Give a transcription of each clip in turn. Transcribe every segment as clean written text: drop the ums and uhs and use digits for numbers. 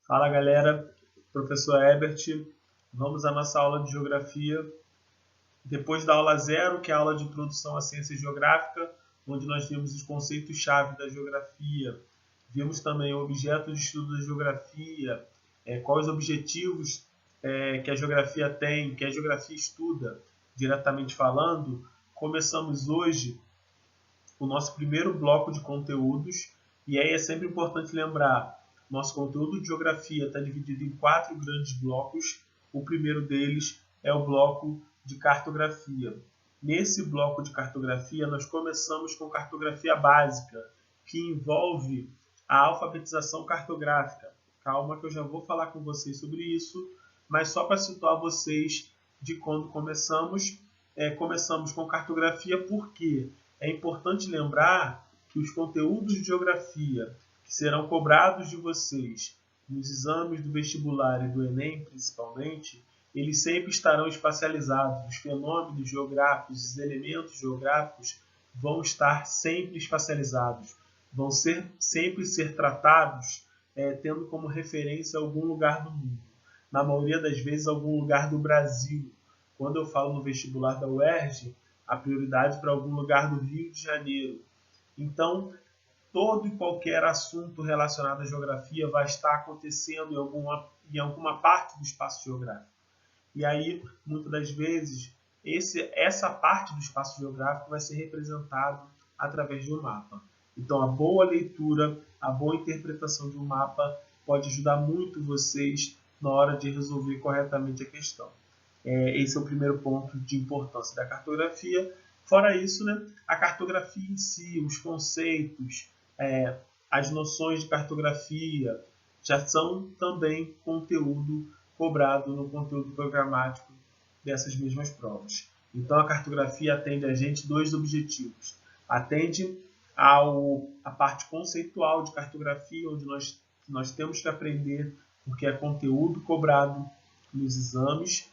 Fala galera, professor Herbert, vamos à nossa aula de geografia. Depois da aula 0, que é a aula de introdução à ciência geográfica, onde nós vimos os conceitos-chave da geografia, vimos também o objeto de estudo da geografia, quais os objetivos que a geografia tem, que a geografia estuda, diretamente falando. Começamos hoje o nosso primeiro bloco de conteúdos, e aí é sempre importante lembrar, nosso conteúdo de geografia está dividido em 4 grandes blocos. O primeiro deles é o bloco de cartografia. Nesse bloco de cartografia, nós começamos com cartografia básica, que envolve a alfabetização cartográfica. Calma que eu já vou falar com vocês sobre isso, mas só para situar vocês de quando começamos. Começamos com cartografia porque é importante lembrar que os conteúdos de geografia que serão cobrados de vocês nos exames do vestibular e do Enem, principalmente, eles sempre estarão espacializados. Os fenômenos geográficos, os elementos geográficos vão estar sempre espacializados. Vão sempre ser tratados tendo como referência algum lugar do mundo. Na maioria das vezes, algum lugar do Brasil. Quando eu falo no vestibular da UERJ, a prioridade para algum lugar do Rio de Janeiro. Então, todo e qualquer assunto relacionado à geografia vai estar acontecendo em alguma parte do espaço geográfico. E aí, muitas das vezes, essa parte do espaço geográfico vai ser representada através de um mapa. Então, a boa leitura, a boa interpretação de um mapa pode ajudar muito vocês na hora de resolver corretamente a questão. Esse é o primeiro ponto de importância da cartografia. Fora isso, a cartografia em si, os conceitos, as noções de cartografia já são também conteúdo cobrado no conteúdo programático dessas mesmas provas. Então, a cartografia atende a gente 2 objetivos. Atende a parte conceitual de cartografia, onde nós temos que aprender, porque é conteúdo cobrado nos exames.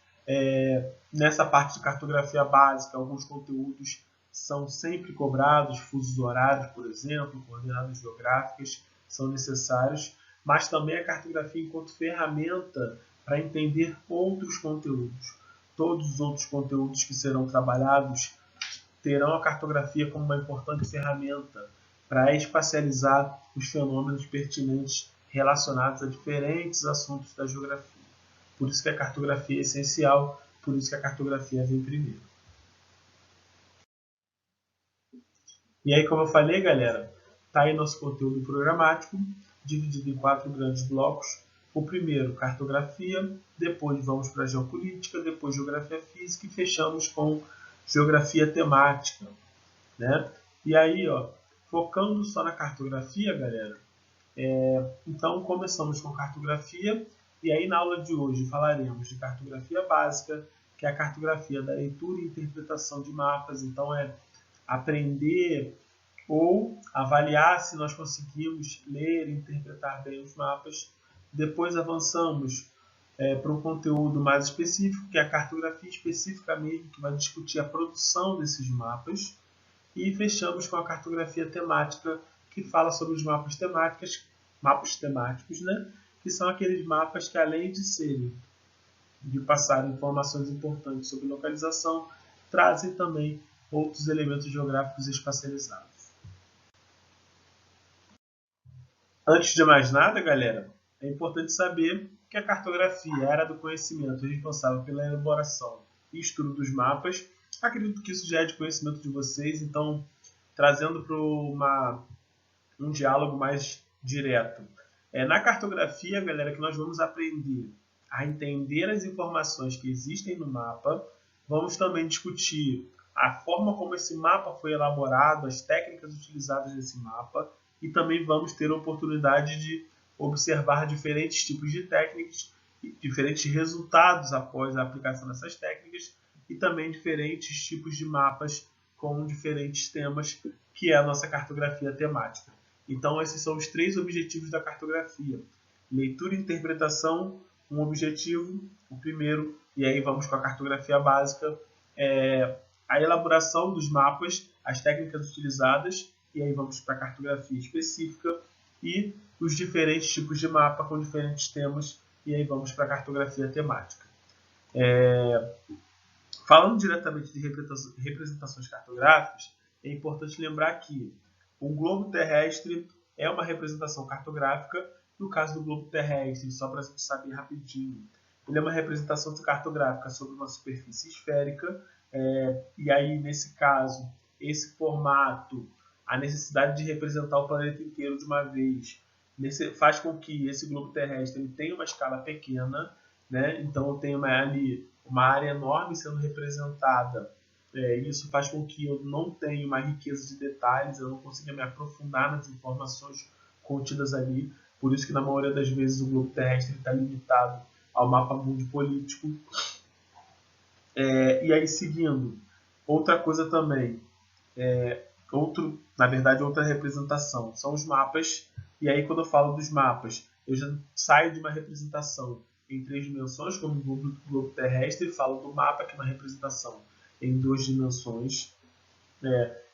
Nessa parte de cartografia básica, alguns conteúdos são sempre cobrados, fusos horários, por exemplo, coordenadas geográficas são necessários, mas também a cartografia enquanto ferramenta para entender outros conteúdos. Todos os outros conteúdos que serão trabalhados terão a cartografia como uma importante ferramenta para espacializar os fenômenos pertinentes relacionados a diferentes assuntos da geografia. Por isso que a cartografia é essencial, por isso que a cartografia vem primeiro. E aí, como eu falei, galera, está aí nosso conteúdo programático, dividido em 4 grandes blocos. O primeiro, cartografia, depois vamos para a geopolítica, depois geografia física e fechamos com geografia temática. E aí, focando só na cartografia, galera, então começamos com cartografia. E aí, na aula de hoje, falaremos de cartografia básica, que é a cartografia da leitura e interpretação de mapas. Então, é aprender ou avaliar se nós conseguimos ler e interpretar bem os mapas. Depois avançamos para um conteúdo mais específico, que é a cartografia específica mesmo, que vai discutir a produção desses mapas. E fechamos com a cartografia temática, que fala sobre os mapas temáticos, que são aqueles mapas que, além de passar informações importantes sobre localização, trazem também outros elementos geográficos espacializados. Antes de mais nada, galera, é importante saber que a cartografia é a área do conhecimento responsável pela elaboração e estudo dos mapas. Acredito que isso já é de conhecimento de vocês, então, trazendo para um diálogo mais direto. Na cartografia, galera, que nós vamos aprender a entender as informações que existem no mapa. Vamos também discutir a forma como esse mapa foi elaborado, as técnicas utilizadas nesse mapa, e também vamos ter a oportunidade de observar diferentes tipos de técnicas, diferentes resultados após a aplicação dessas técnicas, e também diferentes tipos de mapas com diferentes temas, que é a nossa cartografia temática. Então, esses são os 3 objetivos da cartografia. Leitura e interpretação, um objetivo, o primeiro, e aí vamos com a cartografia básica, a elaboração dos mapas, as técnicas utilizadas, e aí vamos para a cartografia específica, e os diferentes tipos de mapa com diferentes temas, e aí vamos para a cartografia temática. Falando diretamente de representações cartográficas, é importante lembrar que o globo terrestre é uma representação cartográfica. No caso do globo terrestre, só para a gente saber rapidinho, ele é uma representação cartográfica sobre uma superfície esférica, e aí, nesse caso, esse formato, a necessidade de representar o planeta inteiro de uma vez, faz com que esse globo terrestre ele tenha uma escala pequena, né? Então eu tenho uma área enorme sendo representada. Isso faz com que eu não tenha uma riqueza de detalhes, eu não consiga me aprofundar nas informações contidas ali. Por isso que na maioria das vezes o globo terrestre está limitado ao mapa mundi político. E aí, seguindo, outra coisa também, outra representação, são os mapas. E aí, quando eu falo dos mapas, eu já saio de uma representação em 3 dimensões, como o globo terrestre, e falo do mapa, que é uma representação em 2 dimensões.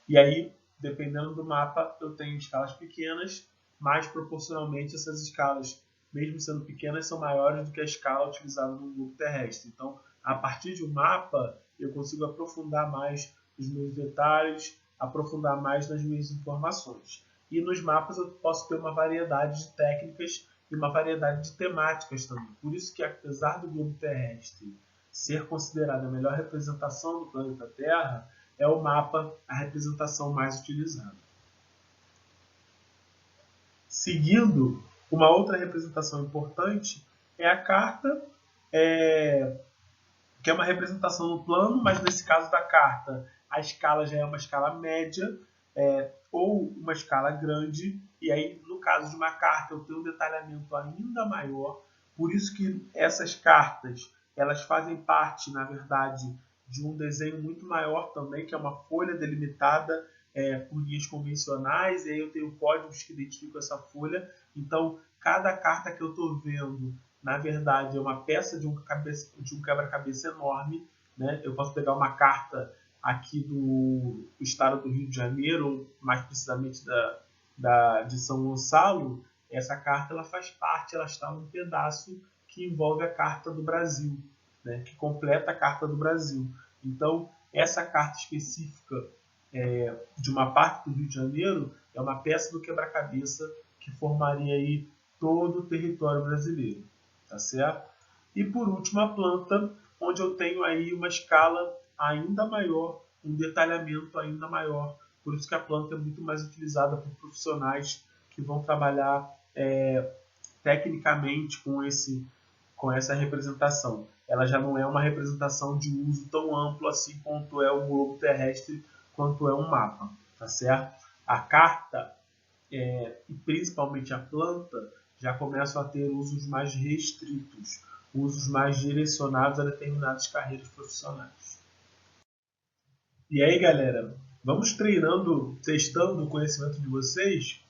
E aí, dependendo do mapa, eu tenho escalas pequenas, mas proporcionalmente essas escalas, mesmo sendo pequenas, são maiores do que a escala utilizada no globo terrestre. Então, a partir de um mapa, eu consigo aprofundar mais os meus detalhes, aprofundar mais nas minhas informações. E nos mapas eu posso ter uma variedade de técnicas e uma variedade de temáticas também. Por isso que, apesar do globo terrestre ser considerado a melhor representação do planeta Terra, é o mapa a representação mais utilizada. Seguindo, uma outra representação importante é a carta, que é uma representação no plano, mas nesse caso da carta, a escala já é uma escala média, ou uma escala grande, e aí no caso de uma carta eu tenho um detalhamento ainda maior. Por isso que essas cartas elas fazem parte, na verdade, de um desenho muito maior também, que é uma folha delimitada por linhas convencionais, e aí eu tenho códigos que identificam essa folha. Então, cada carta que eu estou vendo, na verdade, é uma peça de um quebra-cabeça enorme, né? Eu posso pegar uma carta aqui do estado do Rio de Janeiro, ou mais precisamente de São Gonçalo. Essa carta ela faz parte, ela está num pedaço que envolve a carta do Brasil, né? Que completa a carta do Brasil. Então, essa carta específica de uma parte do Rio de Janeiro é uma peça do quebra-cabeça que formaria aí todo o território brasileiro, tá certo? E por último, a planta, onde eu tenho aí uma escala ainda maior, um detalhamento ainda maior. Por isso que a planta é muito mais utilizada por profissionais que vão trabalhar tecnicamente com essa representação. Ela já não é uma representação de uso tão amplo assim quanto é o globo terrestre, quanto é um mapa, tá certo? A carta e principalmente a planta já começam a ter usos mais restritos, usos mais direcionados a determinadas carreiras profissionais. E aí, galera, vamos treinando, testando o conhecimento de vocês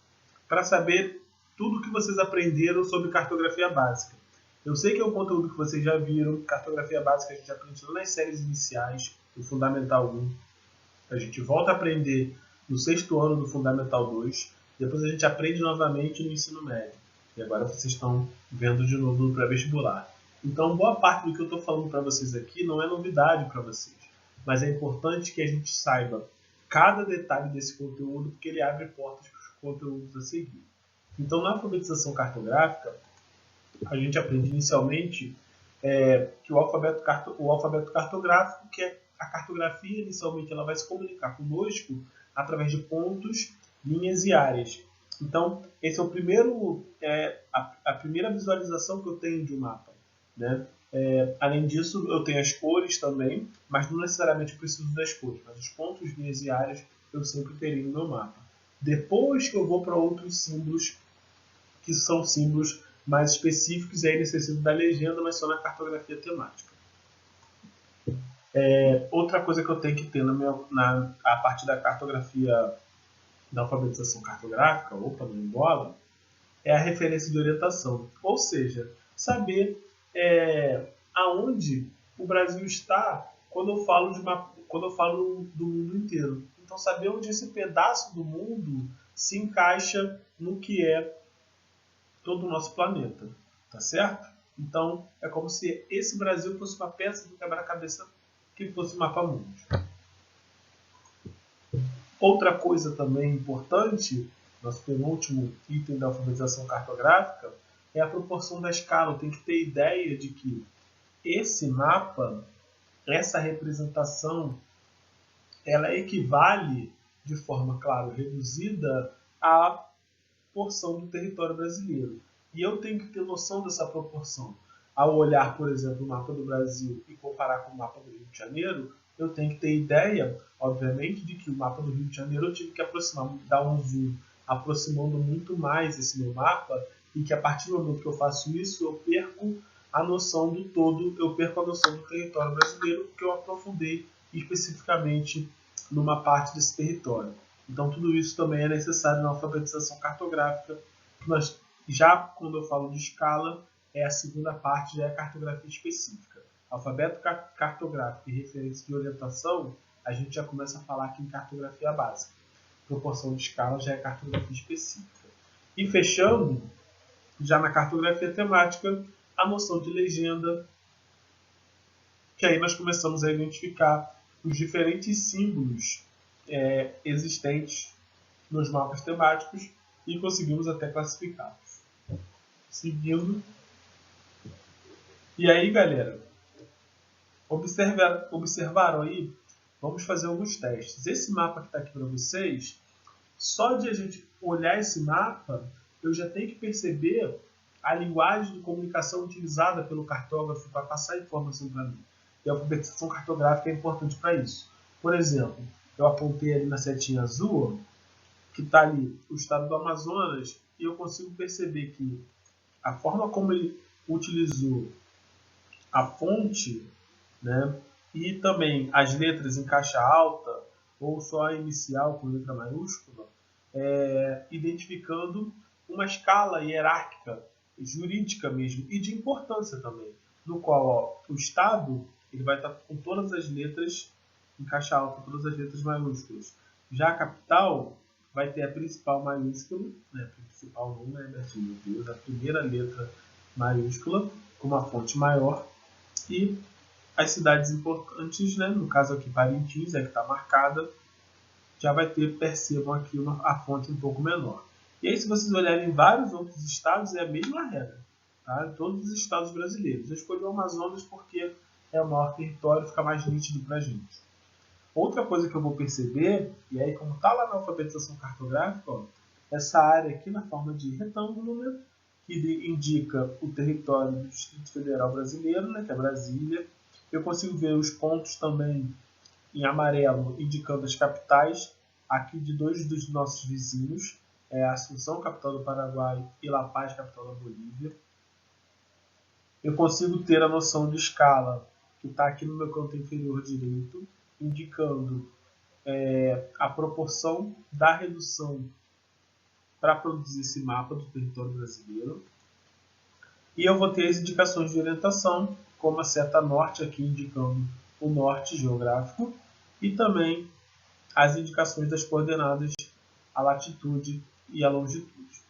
para saber tudo que vocês aprenderam sobre cartografia básica. Eu sei que é um conteúdo que vocês já viram, cartografia básica a gente aprendeu nas séries iniciais do Fundamental 1. A gente volta a aprender no 6º ano do Fundamental 2, depois a gente aprende novamente no ensino médio. E agora vocês estão vendo de novo no pré-vestibular. Então, boa parte do que eu estou falando para vocês aqui não é novidade para vocês, mas é importante que a gente saiba cada detalhe desse conteúdo, porque ele abre portas para os conteúdos a seguir. Então, na alfabetização cartográfica, a gente aprende inicialmente que o alfabeto cartográfico, que é a cartografia, inicialmente ela vai se comunicar conosco através de pontos, linhas e áreas. Então, esse é a primeira visualização que eu tenho de um mapa, né? Além disso, eu tenho as cores também, mas não necessariamente eu preciso das cores, mas os pontos, linhas e áreas eu sempre terei no meu mapa. Depois que eu vou para outros símbolos, que são símbolos mais específicos, e aí necessito da legenda, mas só na cartografia temática. Outra coisa que eu tenho que ter a partir da cartografia, da alfabetização cartográfica, no Embola, é a referência de orientação. Ou seja, saber aonde o Brasil está quando eu falo do mundo inteiro. Então, saber onde esse pedaço do mundo se encaixa no que é todo o nosso planeta, tá certo? Então, é como se esse Brasil fosse uma peça do quebra-cabeça que fosse o mapa mundi. Outra coisa também importante, nosso penúltimo item da alfabetização cartográfica, é a proporção da escala. Eu tenho que ter ideia de que esse mapa, essa representação, ela equivale de forma, claro, reduzida à porção do território brasileiro. E eu tenho que ter noção dessa proporção. Ao olhar, por exemplo, o mapa do Brasil e comparar com o mapa do Rio de Janeiro, eu tenho que ter ideia, obviamente, de que o mapa do Rio de Janeiro eu tive que aproximar, dar um zoom, aproximando muito mais esse meu mapa, e que a partir do momento que eu faço isso, eu perco a noção do todo, eu perco a noção do território brasileiro, porque eu aprofundei especificamente numa parte desse território. Então, tudo isso também é necessário na alfabetização cartográfica. Nós, já quando eu falo de escala, é a segunda parte, já é a cartografia específica. Alfabeto cartográfico e referência de orientação, a gente já começa a falar aqui em cartografia básica. Proporção de escala já é cartografia específica. E fechando, já na cartografia temática, a noção de legenda, que aí nós começamos a identificar os diferentes símbolos existentes nos mapas temáticos e conseguimos até classificá-los. Seguindo. E aí, galera, observaram aí? Vamos fazer alguns testes. Esse mapa que está aqui para vocês, só de a gente olhar esse mapa, eu já tenho que perceber a linguagem de comunicação utilizada pelo cartógrafo para passar informação para mim. E a alfabetização cartográfica é importante para isso. Por exemplo, eu apontei ali na setinha azul, que está ali o estado do Amazonas, e eu consigo perceber que a forma como ele utilizou a fonte, né, e também as letras em caixa alta, ou só a inicial com letra maiúscula, identificando uma escala hierárquica, jurídica mesmo, e de importância também, no qual o Estado ele vai estar com todas as letras em caixa alta, todas as letras maiúsculas. Já a capital vai ter a principal maiúscula, né, principal não, né, meu Deus, a primeira letra maiúscula, com uma fonte maior, e as cidades importantes, né, no caso aqui Parintins, é que está marcada, já vai ter, percebam aqui, a fonte um pouco menor. E aí, se vocês olharem em vários outros estados, é a mesma regra, tá? Em todos os estados brasileiros. Eu escolhi o Amazonas porque é o maior território, fica mais nítido para a gente. Outra coisa que eu vou perceber, e aí como está lá na alfabetização cartográfica, ó, essa área aqui na forma de retângulo, né, que indica o território do Distrito Federal Brasileiro, né, que é Brasília. Eu consigo ver os pontos também em amarelo, indicando as capitais, aqui de dois dos nossos vizinhos, Assunção, capital do Paraguai, e La Paz, capital da Bolívia. Eu consigo ter a noção de escala, que está aqui no meu canto inferior direito, indicando a proporção da redução para produzir esse mapa do território brasileiro. E eu vou ter as indicações de orientação, como a seta norte aqui indicando o norte geográfico, e também as indicações das coordenadas, a latitude e a longitude.